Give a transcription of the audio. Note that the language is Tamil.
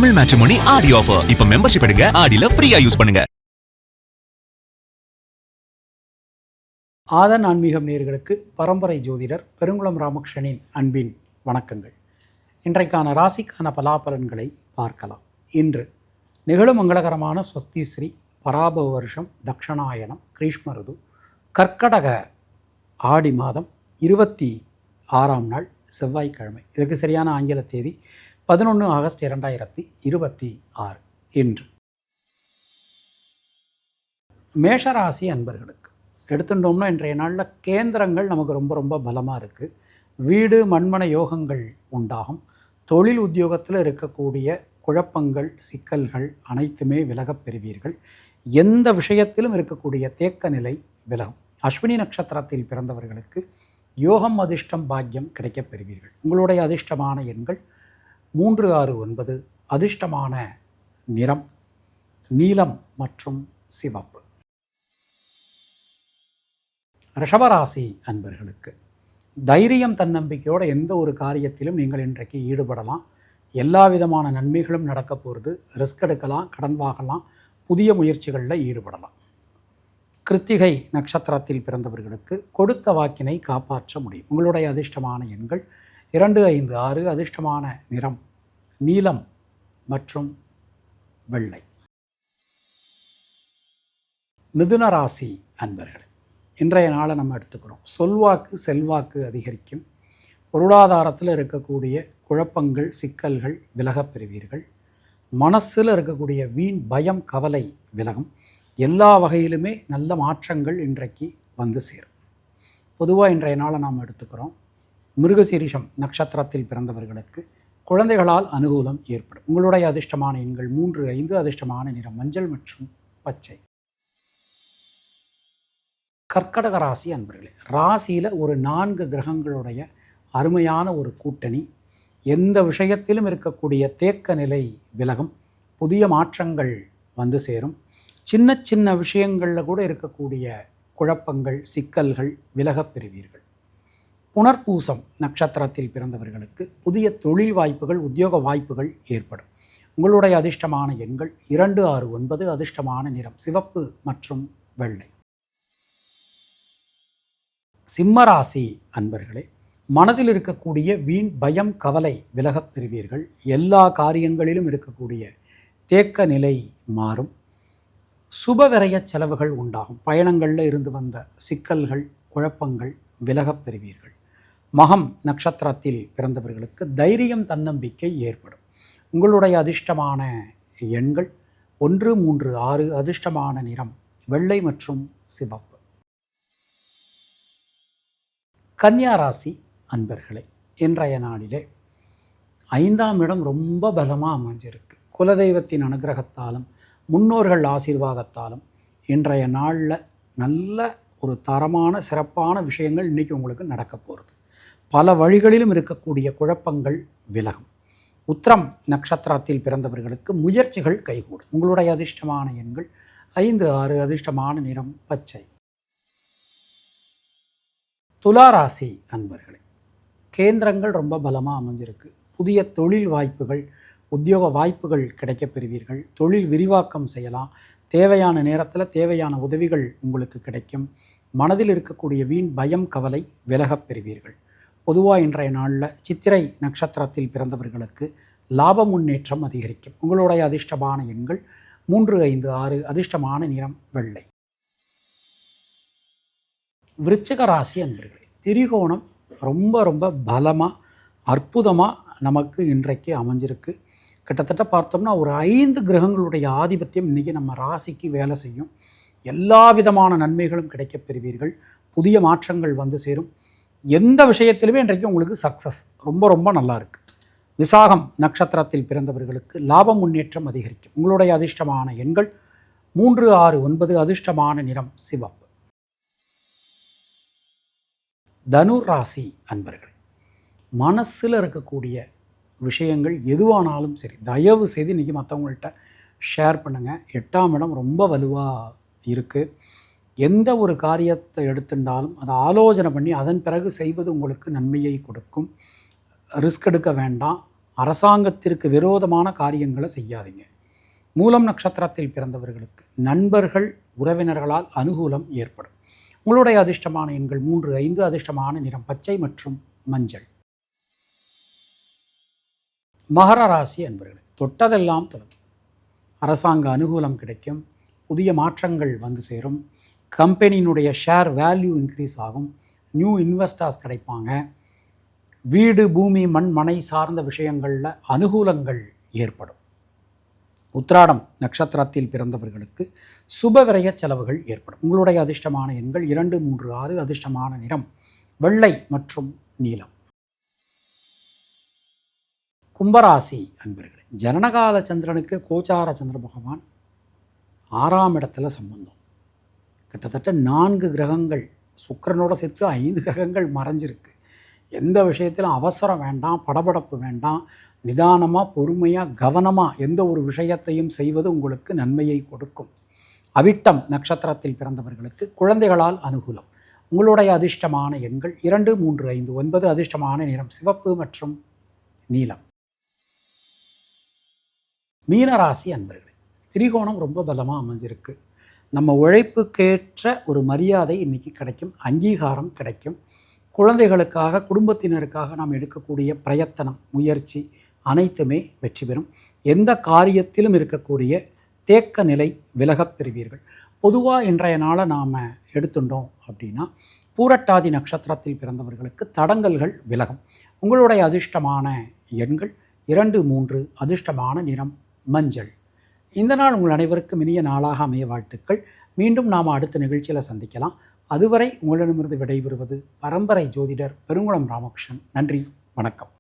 தமிழ் மேட்ரிமோனி ஆடி ஆஃபர். இப்ப மெம்பர்ஷிப் எடுங்க, ஆடில ஃப்ரீயா யூஸ் பண்ணுங்க. ஆதன் ஆன்மீகம் நேயர்களுக்கு பரம்பரை ஜோதிடர் பெருங்குளம் ராமகிருஷ்ணனின் அன்பின் வணக்கங்கள். இன்றைக்கான ராசிக்கான பலாபலன்களை பார்க்கலாம். இன்று நிகழும் மங்களகரமான ஸ்வஸ்தி ஸ்ரீ பராபவ வருஷம் தக்ஷணாயனம் கிரீஷ்ம ருது கர்க்கடக ஆடி மாதம் 26ஆம் நாள் செவ்வாய்க்கிழமை. இதற்கு சரியான ஆங்கில தேதி 11 ஆகஸ்ட் 2026. இன்று மேஷராசி அன்பர்களுக்கு எடுத்துட்டோம்னா இன்றைய நாளில் கேந்திரங்கள் நமக்கு ரொம்ப ரொம்ப பலமாக இருக்குது. வீடு மண்மன யோகங்கள் உண்டாகும். தொழில் உத்தியோகத்தில் இருக்கக்கூடிய குழப்பங்கள் சிக்கல்கள் அனைத்துமே விலகப் பெறுவீர்கள். எந்த விஷயத்திலும் இருக்கக்கூடிய தேக்க நிலை விலகும். அஸ்வினி நட்சத்திரத்தில் பிறந்தவர்களுக்கு யோகம் அதிர்ஷ்டம் பாக்கியம் கிடைக்கப் பெறுவீர்கள். உங்களுடைய அதிர்ஷ்டமான எண்கள் 3, 6, 9. அதிர்ஷ்டமான நிறம் நீலம் மற்றும் சிவப்பு. ரிஷபராசி அன்பர்களுக்கு தைரியம் தன்னம்பிக்கையோடு எந்த ஒரு காரியத்திலும் நீங்கள் இன்றைக்கு ஈடுபடலாம். எல்லா விதமான நன்மைகளும் நடக்க போகிறது. ரிஸ்க் எடுக்கலாம், கடன் வாங்கலாம், புதிய முயற்சிகளில் ஈடுபடலாம். கிருத்திகை நட்சத்திரத்தில் பிறந்தவர்களுக்கு கொடுத்த வாக்கினை காப்பாற்ற முடியும். உங்களுடைய அதிர்ஷ்டமான எண்கள் 2, 5, 6. அதிர்ஷ்டமான நிறம் நீலம் மற்றும் வெள்ளை. மிதுன ராசி அன்பர்கள் இன்றைய நாளை நம்ம எடுத்துக்கிறோம். சொல்வாக்கு செல்வாக்கு அதிகரிக்கும். பொருளாதாரத்தில் இருக்கக்கூடிய குழப்பங்கள் சிக்கல்கள் விலகப் பெறுவீர்கள். மனசில் இருக்கக்கூடிய வீண் பயம் கவலை விலகும். எல்லா வகையிலுமே நல்ல மாற்றங்கள் இன்றைக்கு வந்து சேரும். பொதுவாக இன்றைய நாளை நாம் எடுத்துக்கிறோம். மிருகசீரிஷம் நட்சத்திரத்தில் பிறந்தவர்களுக்கு குழந்தைகளால் அனுகூலம் ஏற்படும். உங்களுடைய அதிர்ஷ்டமான எண்கள் 3, 5. அதிர்ஷ்டமான நிறம் மஞ்சள் மற்றும் பச்சை. கர்க்கடக ராசி அன்பர்களே, ராசியில் ஒரு 4 கிரகங்களுடைய அருமையான ஒரு கூட்டணி. எந்த விஷயத்திலும் இருக்கக்கூடிய தேக்க நிலை விலகும். புதிய மாற்றங்கள் வந்து சேரும். சின்ன சின்ன விஷயங்களில் கூட இருக்கக்கூடிய குழப்பங்கள் சிக்கல்கள் விலகப் பெறுவீர்கள். புனர்பூசம் நட்சத்திரத்தில் பிறந்தவர்களுக்கு புதிய தொழில் வாய்ப்புகள் உத்தியோக வாய்ப்புகள் ஏற்படும். உங்களுடைய அதிர்ஷ்டமான எண்கள் 2, 6, 9. அதிர்ஷ்டமான நிறம் சிவப்பு மற்றும் வெள்ளை. சிம்மராசி அன்பர்களே, மனதில் இருக்கக்கூடிய வீண் பயம் கவலை விலகப் பெறுவீர்கள். எல்லா காரியங்களிலும் இருக்கக்கூடிய தேக்க நிலை மாறும். சுபவிரய செலவுகள் உண்டாகும். பயணங்களில் இருந்து வந்த சிக்கல்கள் குழப்பங்கள் விலகப் பெறுவீர்கள். மகம் நட்சத்திரத்தில் பிறந்தவர்களுக்கு தைரியம் தன்னம்பிக்கை ஏற்படும். உங்களுடைய அதிர்ஷ்டமான எண்கள் 1, 3, 6. அதிர்ஷ்டமான நிறம் வெள்ளை மற்றும் சிவப்பு. கன்னியா ராசி அன்பர்களே, இன்றைய நாளிலே 5ஆம் இடம் ரொம்ப பலமாக அமைஞ்சிருக்கு. குலதெய்வத்தின் அனுகிரகத்தாலும் முன்னோர்கள் ஆசீர்வாதத்தாலும் இன்றைய நாளில் நல்ல ஒரு தரமான சிறப்பான விஷயங்கள் இன்றைக்கி உங்களுக்கு நடக்க போகிறது. பல வழிகளிலும் இருக்கக்கூடிய குழப்பங்கள் விலகும். உத்திரம் நட்சத்திரத்தில் பிறந்தவர்களுக்கு முயற்சிகள் கைகூடும். உங்களுடைய அதிர்ஷ்டமான எண்கள் 5, 6. அதிர்ஷ்டமான நிறம் பச்சை. துளாராசி அன்பர்களே, கேந்திரங்கள் ரொம்ப பலமாக அமைஞ்சிருக்கு. புதிய தொழில் வாய்ப்புகள் உத்தியோக வாய்ப்புகள் கிடைக்கப் பெறுவீர்கள். தொழில் விரிவாக்கம் செய்யலாம். தேவையான நேரத்தில் தேவையான உதவிகள் உங்களுக்கு கிடைக்கும். மனதில் இருக்கக்கூடிய வீண் பயம் கவலை விலகப் பெறுவீர்கள். பொதுவாக இன்றைய நாளில் சித்திரை நட்சத்திரத்தில் பிறந்தவர்களுக்கு லாப முன்னேற்றம் அதிகரிக்கும். உங்களுடைய அதிர்ஷ்டமான எண்கள் 3, 5, 6. அதிர்ஷ்டமான நிறம் வெள்ளை. விருச்சிக ராசி அன்பர்களே, திரிகோணம் ரொம்ப ரொம்ப பலமாக அற்புதமாக நமக்கு இன்றைக்கு அமைஞ்சிருக்கு. கிட்டத்தட்ட பார்த்தோம்னா ஒரு 5 கிரகங்களுடைய ஆதிபத்தியம் இன்றைக்கி நம்ம ராசிக்கு வேலை செய்யும். எல்லா விதமான நன்மைகளும் கிடைக்கப் பெறுவீர்கள். புதிய மாற்றங்கள் வந்து சேரும். எந்த விஷயத்திலுமே இன்றைக்கு உங்களுக்கு சக்ஸஸ் ரொம்ப ரொம்ப நல்லா இருக்குது. விசாகம் நட்சத்திரத்தில் பிறந்தவர்களுக்கு லாப முன்னேற்றம் அதிகரிக்கும். உங்களுடைய அதிர்ஷ்டமான எண்கள் 3, 6, 9. அதிர்ஷ்டமான நிறம் சிவப்பு. தனுர் ராசி அன்பர்கள், மனசில் இருக்கக்கூடிய விஷயங்கள் எதுவானாலும் சரி தயவு செய்து இன்றைக்கி மற்றவங்கள்ட்ட ஷேர் பண்ணுங்கள். 8ஆம் இடம் ரொம்ப வலுவாக இருக்குது. எந்த ஒரு காரியத்தை எடுத்துட்டாலும் அதை ஆலோசனை பண்ணி அதன் பிறகு செய்வது உங்களுக்கு நன்மையை கொடுக்கும். ரிஸ்க் எடுக்க வேண்டாம். அரசாங்கத்திற்கு விரோதமான காரியங்களை செய்யாதீங்க. மூலம் நட்சத்திரத்தில் பிறந்தவர்களுக்கு நண்பர்கள் உறவினர்களால் அனுகூலம் ஏற்படும். உங்களுடைய அதிர்ஷ்டமான எண்கள் 3, 5. அதிர்ஷ்டமான நிறம் பச்சை மற்றும் மஞ்சள். மகர ராசி அன்பர்களே, தொட்டதெல்லாம் தொடங்கும். அரசாங்க அனுகூலம் கிடைக்கும். புதிய மாற்றங்கள் வந்து சேரும். கம்பெனியினுடைய ஷேர் வேல்யூ இன்க்ரீஸ் ஆகும். நியூ இன்வெஸ்டர்ஸ் கிடைப்பாங்க. வீடு, பூமி, மண், மனை சார்ந்த விஷயங்களில் அனுகூலங்கள் ஏற்படும். உத்திராடம் நட்சத்திரத்தில் பிறந்தவர்களுக்கு சுப விரய செலவுகள் ஏற்படும். உங்களுடைய அதிர்ஷ்டமான எண்கள் 2, 3, 6. அதிர்ஷ்டமான நிறம் வெள்ளை மற்றும் நீலம். கும்பராசி அன்பர்களே, ஜனனகால சந்திரனுக்கு கோச்சார சந்திர பகவான் 6ஆம் இடத்துல சம்பந்தம். கிட்டத்தட்ட 4 கிரகங்கள், சுக்கிரனோட சேர்த்து 5 கிரகங்கள் மறைஞ்சிருக்கு. எந்த விஷயத்திலும் அவசரம் வேண்டாம், படபடப்பு வேண்டாம். நிதானமாக, பொறுமையாக, கவனமாக எந்த ஒரு விஷயத்தையும் செய்வது உங்களுக்கு நன்மையை கொடுக்கும். அவிட்டம் நட்சத்திரத்தில் பிறந்தவர்களுக்கு குழந்தைகளால் அனுகூலம். உங்களுடைய அதிர்ஷ்டமான எண்கள் 2, 3, 5, 9. அதிர்ஷ்டமான நிறம் சிவப்பு மற்றும் நீலம். மீனராசி அன்பர்களே, திரிகோணம் ரொம்ப பலமாக அமைஞ்சிருக்கு. நம்ம உழைப்புக்கேற்ற ஒரு மரியாதை இன்றைக்கி கிடைக்கும், அங்கீகாரம் கிடைக்கும். குழந்தைகளுக்காக, குடும்பத்தினருக்காக நாம் எடுக்கக்கூடிய பிரயத்தனம், முயற்சி அனைத்துமே வெற்றி பெறும். எந்த காரியத்திலும் இருக்கக்கூடிய தேக்க நிலை விலகப் பெறுவீர்கள். பொதுவாக இன்றைய நாளை நாம் எடுத்துட்டோம் அப்படின்னா, பூரட்டாதி நட்சத்திரத்தில் பிறந்தவர்களுக்கு தடங்கல்கள் விலகும். உங்களுடைய அதிர்ஷ்டமான எண்கள் 2, 3. அதிர்ஷ்டமான நிறம் மஞ்சள். இந்த நாள் உங்கள் அனைவருக்கும் இனிய நாளாக அமைய வாழ்த்துக்கள். மீண்டும் நாம் அடுத்த நிகழ்ச்சியில் சந்திக்கலாம். அதுவரை உங்களிடமிருந்து விடைபெறுவது பரம்பரை ஜோதிடர் பெருங்குளம் ராமகிருஷ்ணன். நன்றி, வணக்கம்.